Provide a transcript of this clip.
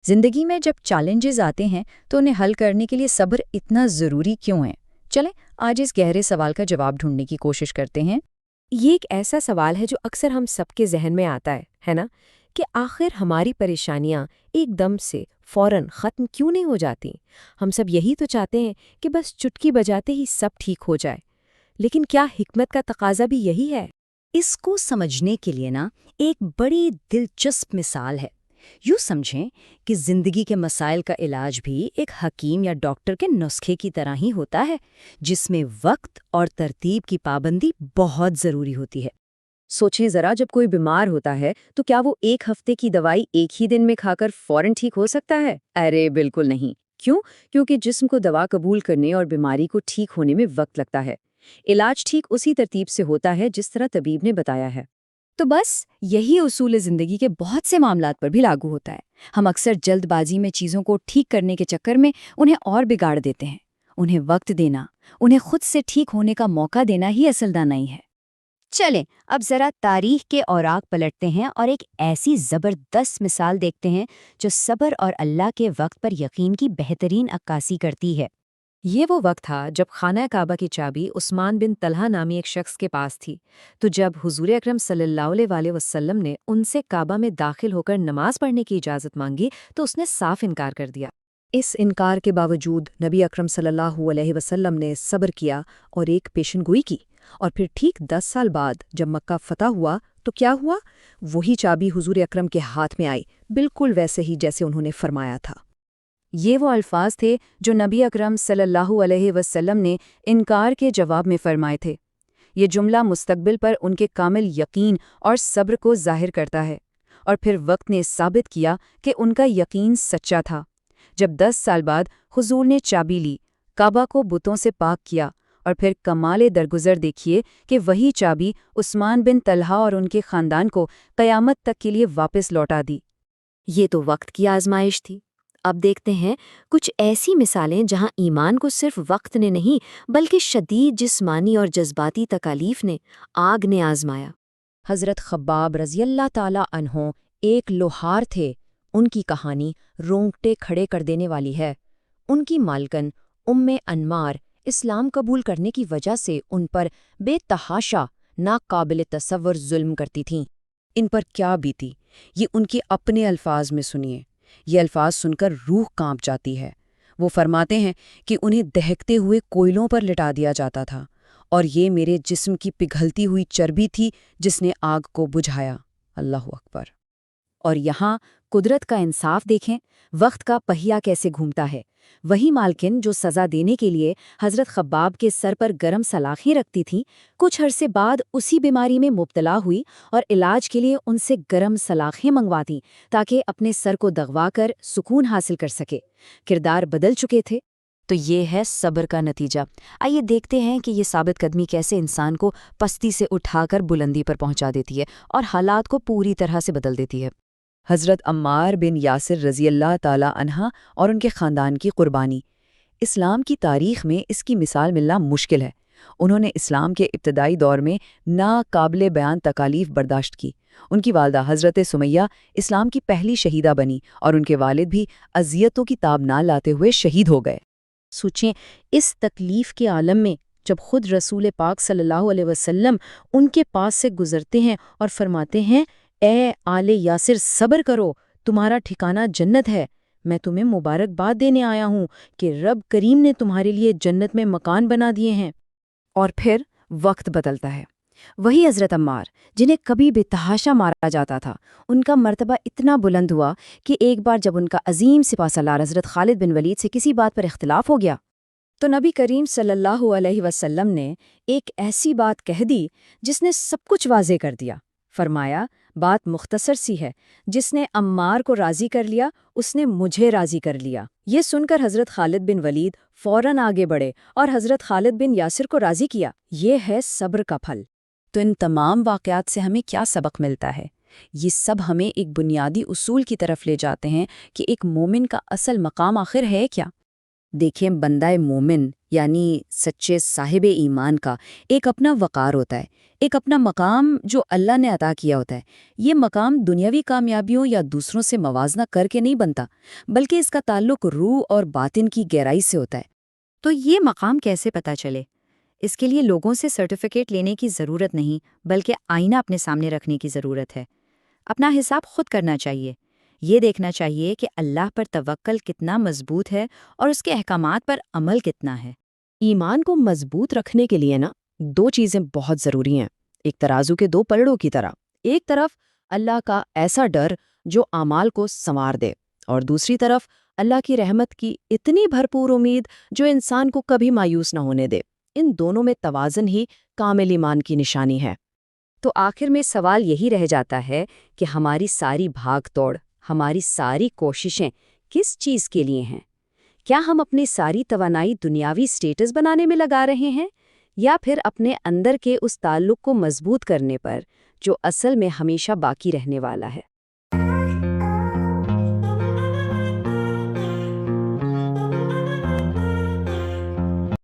زندگی میں جب چیلنجز آتے ہیں تو انہیں حل کرنے کے لیے صبر اتنا ضروری کیوں ہے؟ چلیں آج اس گہرے سوال کا جواب ڈھونڈنے کی کوشش کرتے ہیں۔ یہ ایک ایسا سوال ہے جو اکثر ہم سب کے ذہن میں آتا ہے نا؟ کہ آخر ہماری پریشانیاں ایک دم سے فوراً ختم کیوں نہیں ہو جاتی؟ ہم سب یہی تو چاہتے ہیں کہ بس چٹکی بجاتے ہی سب ٹھیک ہو جائے، لیکن کیا حکمت کا تقاضا بھی یہی ہے؟ اس کو سمجھنے کے لیے ایک بڑی دلچسپ مثال ہے۔ یوں سمجھیں کہ زندگی کے مسائل کا علاج بھی ایک حکیم یا ڈاکٹر کے نسخے کی طرح ہی ہوتا ہے، جس میں وقت اور ترتیب کی پابندی بہت ضروری ہوتی ہے۔ سوچیں ذرا، جب کوئی بیمار ہوتا ہے تو کیا وہ ایک ہفتے کی دوائی ایک ہی دن میں کھا کر فوراً ٹھیک ہو سکتا ہے؟ ارے بالکل نہیں۔ کیوں؟ کیونکہ جسم کو دوا قبول کرنے اور بیماری کو ٹھیک ہونے میں وقت لگتا ہے۔ علاج ٹھیک اسی ترتیب سے ہوتا ہے جس طرح طبیب نے بتایا ہے۔ تو بس یہی اصول زندگی کے بہت سے معاملات پر بھی لاگو ہوتا ہے۔ ہم اکثر جلد بازی میں چیزوں کو ٹھیک کرنے کے چکر میں انہیں اور بگاڑ دیتے ہیں۔ انہیں وقت دینا، انہیں خود سے ٹھیک ہونے کا موقع دینا ہی اصل دانائی ہے۔ چلیں اب ذرا تاریخ کے اوراق پلٹتے ہیں اور ایک ایسی زبردست مثال دیکھتے ہیں جو صبر اور اللہ کے وقت پر یقین کی بہترین عکاسی کرتی ہے۔ یہ وہ وقت تھا جب خانہ کعبہ کی چابی عثمان بن طلحہ نامی ایک شخص کے پاس تھی، تو جب حضور اکرم صلی اللہ علیہ وسلم نے ان سے کعبہ میں داخل ہو کر نماز پڑھنے کی اجازت مانگی تو اس نے صاف انکار کر دیا۔ اس انکار کے باوجود نبی اکرم صلی اللہ علیہ وسلم نے صبر کیا اور ایک پیشن گوئی کی، اور پھر ٹھیک 10 سال بعد جب مکہ فتح ہوا تو کیا ہوا؟ وہی چابی حضور اکرم کے ہاتھ میں آئی، بالکل ویسے ہی جیسے انہوں نے فرمایا تھا۔ یہ وہ الفاظ تھے جو نبی اکرم صلی اللہ علیہ وسلم نے انکار کے جواب میں فرمائے تھے۔ یہ جملہ مستقبل پر ان کے کامل یقین اور صبر کو ظاہر کرتا ہے، اور پھر وقت نے ثابت کیا کہ ان کا یقین سچا تھا۔ جب 10 سال بعد حضور نے چابی لی، کعبہ کو بتوں سے پاک کیا، اور پھر کمال درگزر دیکھیے کہ وہی چابی عثمان بن طلحہ اور ان کے خاندان کو قیامت تک کے لیے واپس لوٹا دی۔ یہ تو وقت کی آزمائش تھی۔ اب دیکھتے ہیں کچھ ایسی مثالیں جہاں ایمان کو صرف وقت نے نہیں بلکہ شدید جسمانی اور جذباتی تکالیف نے، آگ نے آزمایا۔ حضرت خباب رضی اللہ تعالی عنہ ایک لوہار تھے۔ ان کی کہانی رونگٹے کھڑے کر دینے والی ہے۔ ان کی مالکن انمار اسلام قبول کرنے کی وجہ سے ان پر بے تحاشا ناقابل تصور ظلم کرتی تھیں۔ ان پر کیا بیتی، یہ ان کے اپنے الفاظ میں سنیے۔ یہ الفاظ سن کر روح کانپ جاتی ہے۔ وہ فرماتے ہیں کہ انہیں دہکتے ہوئے کوئلوں پر لٹا دیا جاتا تھا، اور یہ میرے جسم کی پگھلتی ہوئی چربی تھی جس نے آگ کو بجھایا۔ اللہ اکبر۔ اور یہاں قدرت کا انصاف دیکھیں، وقت کا پہیہ کیسے گھومتا ہے۔ وہی مالکن جو سزا دینے کے لیے حضرت خباب کے سر پر گرم سلاخیں رکھتی تھیں، کچھ عرصے بعد اسی بیماری میں مبتلا ہوئی اور علاج کے لیے ان سے گرم سلاخیں منگواتیں تاکہ اپنے سر کو دغوا کر سکون حاصل کر سکے۔ کردار بدل چکے تھے۔ تو یہ ہے صبر کا نتیجہ۔ آئیے دیکھتے ہیں کہ یہ ثابت قدمی کیسے انسان کو پستی سے اٹھا کر بلندی پر پہنچا دیتی ہے اور حالات کو پوری طرح سے بدل دیتی ہے۔ حضرت عمار بن یاسر رضی اللہ تعالی عنہ اور ان کے خاندان کی قربانی۔ اسلام کی تاریخ میں اس کی مثال ملنا مشکل ہے۔ انہوں نے اسلام کے ابتدائی دور میں ناقابل بیان تکالیف برداشت کی۔ ان کی والدہ حضرت سمیہ اسلام کی پہلی شہیدہ بنی، اور ان کے والد بھی اذیتوں کی تاب نہ لاتے ہوئے شہید ہو گئے۔ سوچیں، اس تکلیف کے عالم میں جب خود رسول پاک صلی اللہ علیہ وسلم ان کے پاس سے گزرتے ہیں اور فرماتے ہیں، اے آل یاسر صبر کرو، تمہارا ٹھکانہ جنت ہے، میں تمہیں مبارکباد دینے آیا ہوں کہ رب کریم نے تمہارے لیے جنت میں مکان بنا دیے ہیں۔ اور پھر وقت بدلتا ہے۔ وہی حضرت عمار جنہیں کبھی بے تحاشا مارا جاتا تھا، ان کا مرتبہ اتنا بلند ہوا کہ ایک بار جب ان کا عظیم سپہ سالار حضرت خالد بن ولید سے کسی بات پر اختلاف ہو گیا تو نبی کریم صلی اللہ علیہ وسلم نے ایک ایسی بات کہہ دی جس نے سب کچھ واضح کر دیا۔ فرمایا، بات مختصر سی ہے، جس نے عمار کو راضی کر لیا اس نے مجھے راضی کر لیا۔ یہ سن کر حضرت خالد بن ولید فوراً آگے بڑھے اور حضرت خالد بن یاسر کو راضی کیا۔ یہ ہے صبر کا پھل۔ تو ان تمام واقعات سے ہمیں کیا سبق ملتا ہے؟ یہ سب ہمیں ایک بنیادی اصول کی طرف لے جاتے ہیں کہ ایک مومن کا اصل مقام آخر ہے کیا؟ دیکھیں بندہ مومن یعنی سچے صاحب ایمان کا ایک اپنا وقار ہوتا ہے، ایک اپنا مقام جو اللہ نے عطا کیا ہوتا ہے۔ یہ مقام دنیاوی کامیابیوں یا دوسروں سے موازنہ کر کے نہیں بنتا، بلکہ اس کا تعلق روح اور باطن کی گہرائی سے ہوتا ہے۔ تو یہ مقام کیسے پتہ چلے؟ اس کے لیے لوگوں سے سرٹیفکیٹ لینے کی ضرورت نہیں، بلکہ آئینہ اپنے سامنے رکھنے کی ضرورت ہے۔ اپنا حساب خود کرنا چاہیے۔ یہ دیکھنا چاہیے کہ اللہ پر توکل کتنا مضبوط ہے اور اس کے احکامات پر عمل کتنا ہے۔ ایمان کو مضبوط رکھنے کے لیے دو چیزیں بہت ضروری ہیں، ایک ترازو کے دو پلڑوں کی طرح۔ ایک طرف اللہ کا ایسا ڈر جو اعمال کو سنوار دے، اور دوسری طرف اللہ کی رحمت کی اتنی بھرپور امید جو انسان کو کبھی مایوس نہ ہونے دے۔ ان دونوں میں توازن ہی کامل ایمان کی نشانی ہے۔ تو آخر میں سوال یہی رہ جاتا ہے کہ ہماری ساری بھاگ توڑ، ہماری ساری کوششیں کس چیز کے لیے ہیں؟ کیا ہم اپنی ساری توانائی دنیاوی سٹیٹس بنانے میں لگا رہے ہیں، یا پھر اپنے اندر کے اس تعلق کو مضبوط کرنے پر جو اصل میں ہمیشہ باقی رہنے والا ہے؟